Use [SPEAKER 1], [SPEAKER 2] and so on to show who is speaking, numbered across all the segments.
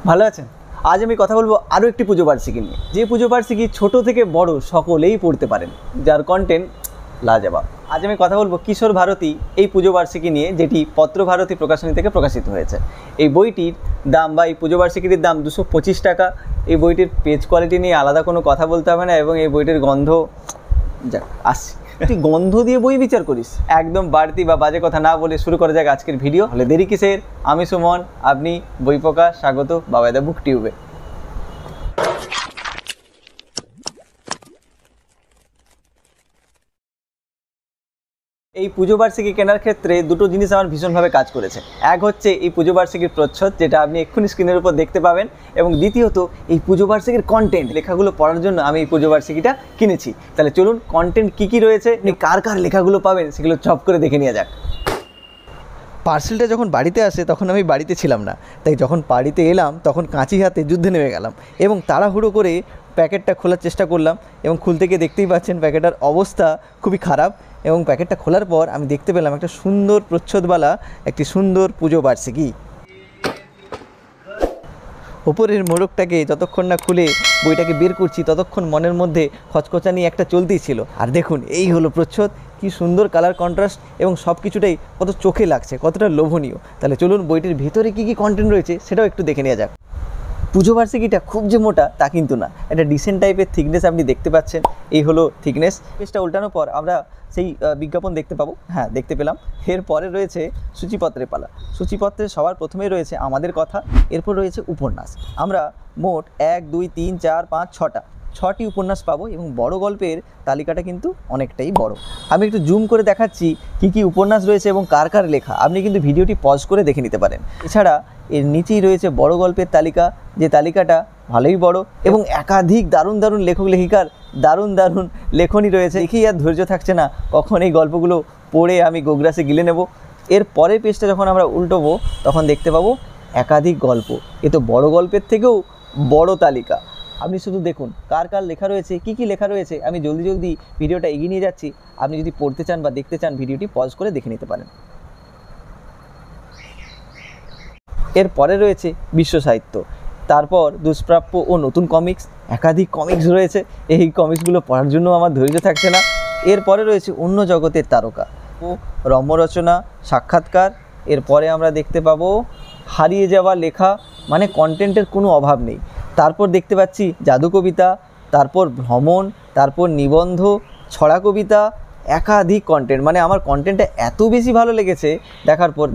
[SPEAKER 1] ভালো আছেন? আজ আমি কথা বলবো আরও একটি পুজো বার্ষিকী নিয়ে, যে পুজো বার্ষিকী ছোট থেকে বড় সকলেই পড়তে পারেন, যার কন্টেন্ট লাজবাব। আজ আমি কথা বলবো কিশোর ভারতী এই পুজো বার্ষিকী নিয়ে, যেটি পত্র ভারতী প্রকাশনী থেকে প্রকাশিত হয়েছে। এই বইটির দাম বা এই পুজো বার্ষিকীর দাম 225 টাকা। এই বইটির পেজ কোয়ালিটি নিয়ে আলাদা কোনো কথা বলতে হবে না, এবং এই বইটির গন্ধ যাক আসি, তুই গন্ধ দিয়ে বই বিচার করিস? একদম বাড়তি বা বাজে কথা না বলে শুরু করা যাক আজকের ভিডিও। হলে দেরি কিসের? আমি সুমন, আপনি বই প্রকাশ, স্বাগত বাবাইদা বুক টিউবে। এই পুজো বার্ষিকী কেনার ক্ষেত্রে দুটো জিনিস আমার ভীষণভাবে কাজ করেছে। এক হচ্ছে এই পুজো বার্ষিকীর প্রচ্ছদ, যেটা আপনি এক্ষুনি স্ক্রিনের উপর দেখতে পাবেন, এবং দ্বিতীয়ত এই পুজো বার্ষিকীর কন্টেন্ট লেখাগুলো পড়ার জন্য আমি এই পুজো বার্ষিকীটা কিনেছি। তাহলে চলুন কন্টেন্ট কী কী রয়েছে, আপনি কার কার লেখাগুলো পাবেন সেগুলো চপ করে দেখে নেওয়া যাক। পার্সেলটা যখন বাড়িতে আসে তখন আমি বাড়িতে ছিলাম না, তাই যখন বাড়িতে এলাম তখন কাঁচি হাতে যুদ্ধে নেমে গেলাম এবং তাড়াহুড়ো করে প্যাকেটটা খোলার চেষ্টা করলাম, এবং খুলতে গিয়ে দেখতেই পাচ্ছেন প্যাকেটটার অবস্থা খুবই খারাপ। এবং প্যাকেটটা খোলার পর আমি দেখতে পেলাম একটা সুন্দর প্রচ্ছদওয়ালা একটি সুন্দর পুজো বার্ষিকী। ওপরের মোড়কটাকে যতক্ষণ না খুলে বইটাকে বের করছি ততক্ষণ মনের মধ্যে খচখচানি একটা চলতেই ছিল। আর দেখুন এই হলো প্রচ্ছদ, কি সুন্দর কালার কন্ট্রাস্ট, এবং সব কিছুটাই কত চোখে লাগছে, কতটা লোভনীয়। তাহলে চলুন বইটির ভেতরে কী কী কন্টেন্ট রয়েছে সেটাও একটু দেখে নেওয়া যাক। পুজো বার্ষিকীটা খুব যে মোটা তা কিন্তু না, একটা ডিসেন্ট টাইপের থিকনেস আপনি দেখতে পাচ্ছেন। এই হলো থিকনেস। পেজটা উল্টানোর পর আমরা সেই বিজ্ঞাপন দেখতে পাবো, হ্যাঁ দেখতে পেলাম। এরপরে রয়েছে সূচিপত্রের পালা। সূচিপত্রে সবার প্রথমেই রয়েছে আমাদের কথা, এরপর রয়েছে উপন্যাস। আমরা মোট 1 2 3 4 5 6টি উপন্যাস পাবো, এবং বড় গল্পের তালিকাটা কিন্তু অনেকটাই বড়। আমি একটু জুম করে দেখাচ্ছি কী কী উপন্যাস রয়েছে এবং কার কার লেখা। আপনি কিন্তু ভিডিওটি পজ করে দেখে নিতে পারেন। এছাড়া এর নিচেই রয়েছে বড় গল্পের তালিকা, যে তালিকাটা ভালোই বড়, এবং একাধিক দারুণ দারুণ লেখক লেখিকার দারুণ দারুণ লেখনী রয়েছে। দেখেই আর ধৈর্য থাকছে না কখন এই গল্পগুলো পড়ে আমি গোগ্রাসে গিলে নেব। এর পরের পেজটা যখন আমরা উল্টোবো তখন দেখতে পাবো একাধিক গল্প। এ তো বড় গল্পের থেকেও বড় তালিকা। আপনি শুধু দেখুন কার কার লেখা রয়েছে, কি কি লেখা রয়েছে। আমি জলদি জলদি ভিডিওটা এগিয়ে নিয়ে যাচ্ছি। আপনি যদি পড়তে চান বা দেখতে চান ভিডিওটি পজ করে দেখে নিতে পারেন। এর পরে রয়েছে বিশ্ব সাহিত্য, তারপর দুষ্প্রাপ্য ও নতুন কমিক্স, একাধিক কমিক্স রয়েছে। এই কমিক্সগুলো পড়ার জন্য আমার ধৈর্য থাকছে না। এরপরে রয়েছে অন্য জগতের তারকা ও রম্যরচনা, সাক্ষাৎকার। এরপরে আমরা দেখতে পাবো হারিয়ে যাওয়া লেখা, মানে কন্টেন্টের কোনো অভাব নেই। তারপর দেখতে পাচ্ছি জাদু কবিতা, তারপর ভ্রমণ, তারপর নিবন্ধ, ছড়া কবিতা, একাধিক কন্টেন্ট। মানে আমার কন্টেন্টটা এত বেশি ভালো লেগেছে দেখার পর।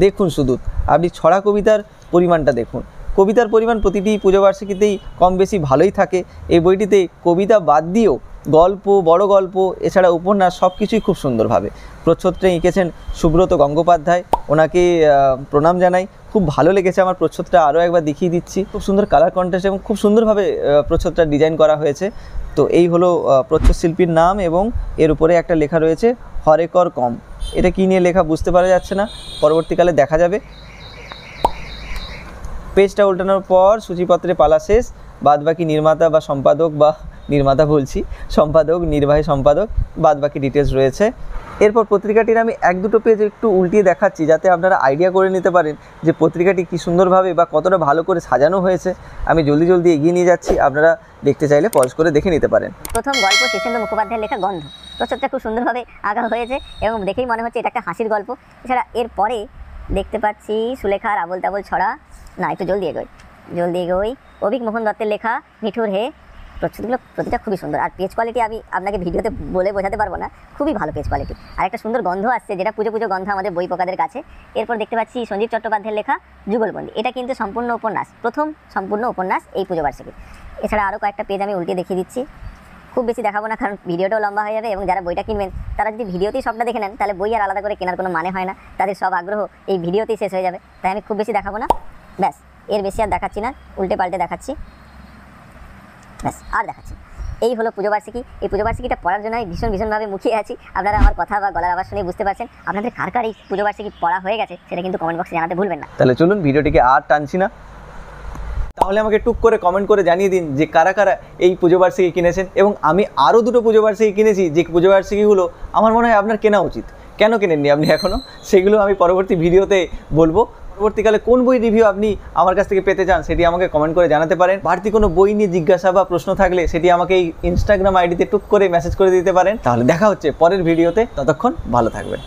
[SPEAKER 1] দেখুন শুধু আপনি ছড়া কবিতার পরিমাণটা দেখুন। কবিতার পরিমাণ প্রতিটি পুজো বার্ষিকীতেই কম বেশি ভালোই থাকে। এই বইটিতে কবিতা বাদ দিয়েও গল্প, বড় গল্প, এছাড়া উপন্যাস সব কিছুই খুব সুন্দরভাবে। প্রচ্ছদটা এঁকেছেন সুব্রত গঙ্গোপাধ্যায়, ওনাকে প্রণাম জানাই। খুব ভালো লেগেছে আমার প্রচ্ছদটা, আরও একবার দেখিয়ে দিচ্ছি। খুব সুন্দর কালার কন্ট্রাস্ট এবং খুব সুন্দরভাবে প্রচ্ছদটা ডিজাইন করা হয়েছে। তো এই হলো প্রচ্ছদ শিল্পীর নাম, এবং এর উপরে একটা লেখা রয়েছে হরেকর কম। এটা কী নিয়ে লেখা বুঝতে পারা যাচ্ছে না, পরবর্তীকালে দেখা যাবে। পেজটা উল্টানোর পর সূচিপত্রে পালা শেষ। বাদবাকি নির্মাতা বা সম্পাদক, বা নির্মাতা বলছি, সম্পাদক, নির্বাহী সম্পাদক, বাদবাকি ডিটেলস রয়েছে। এরপর পত্রিকাটির আমি 1-2 পেজ একটু উল্টিয়ে দেখাচ্ছি, যাতে আপনারা আইডিয়া করে নিতে পারেন যে পত্রিকাটি কী সুন্দরভাবে বা কতটা ভালো করে সাজানো হয়েছে। আমি জলদি জলদি এগিয়ে নিয়ে যাচ্ছি, আপনারা দেখতে চাইলে পজ করে দেখে নিতে পারেন।
[SPEAKER 2] প্রথম গল্প শীর্ষেন্দু মুখোপাধ্যায়ের লেখা গন্ধ। প্রচ্ছদটা খুব সুন্দরভাবে আঁকা হয়েছে এবং দেখেই মনে হচ্ছে এটা একটা হাসির গল্প। এছাড়া এরপরে দেখতে পাচ্ছি সুলেখার আবোল তাবোল ছড়া, না একটু জলদি এগোই। অভিক মোহন দত্তের লেখা নিঠুর হে। প্রচ্ছদগুলো প্রতিটা খুবই সুন্দর, আর পেজ কোয়ালিটি আমি আপনাকে ভিডিওতে বলে বোঝাতে পারবো না, খুবই ভালো পেজ কোয়ালিটি। আর একটা সুন্দর গন্ধ আসছে, যেটা পুজো গন্ধ আমাদের বই পোকাদের কাছে। এরপর দেখতে পাচ্ছি সঞ্জীব চট্টোপাধ্যায়ের লেখা যুগলবন্দি। এটা কিন্তু সম্পূর্ণ উপন্যাস, প্রথম সম্পূর্ণ উপন্যাস এই পুজো বার্ষিকী। এছাড়া আরও কয়েকটা পেজ আমি উল্টে দেখিয়ে দিচ্ছি। খুব বেশি দেখাবো না, কারণ ভিডিওটাও লম্বা হয়ে যাবে, এবং যারা বইটা কিনবেন তারা যদি ভিডিওতেই সবটা দেখে নেন তাহলে বই আর আলাদা করে কেনার কোনো মানে হয় না। তাদের সব আগ্রহ এই ভিডিওতেই শেষ হয়ে যাবে, তাই আমি খুব বেশি দেখাবো না। ব্যাস, এর বেশি আর দেখাচ্ছি না, উল্টে পাল্টে দেখাচ্ছি, ব্যাস আর দেখাচ্ছি। এই হলো পুজো বার্ষিকী। এই পুজো বার্ষিকীটা পড়ার জন্য আমি ভীষণভাবে মুখিয়ে আছি। আপনারা আমার কথা বা গলার আওয়াজ শুনে বুঝতে পারছেন। আপনাদের কার কার এই পুজো বার্ষিকী পড়া হয়ে গেছে সেটা কিন্তু কমেন্ট বক্সে জানাতে ভুলবেন না।
[SPEAKER 1] তাহলে চলুন ভিডিওটিকে আর টানছি না, তাহলে আমাকে টুক করে কমেন্ট করে জানিয়ে দিন যে কারা কারা এই পুজো বার্ষিকী কিনেছেন। এবং আমি আরও 2টো পুজো বার্ষিকী কিনেছি, যে পুজো বার্ষিকীগুলো আমার মনে হয় আপনার কেনা উচিত। কেন কেনেননি আপনি এখনও, সেগুলো আমি পরবর্তী ভিডিওতে বলবো। পরবর্তীকালে কোন বই রিভিউ আপনি আমার কাছ থেকে পেতে চান সেটি আমাকে কমেন্ট করে জানাতে পারেন। বাড়তি কোনো বই নিয়ে জিজ্ঞাসা বা প্রশ্ন থাকলে সেটি আমাকে এই ইনস্টাগ্রাম আইডিতে টুক করে মেসেজ করে দিতে পারেন। তাহলে দেখা হচ্ছে পরের ভিডিওতে, ততক্ষণ ভালো থাকবেন।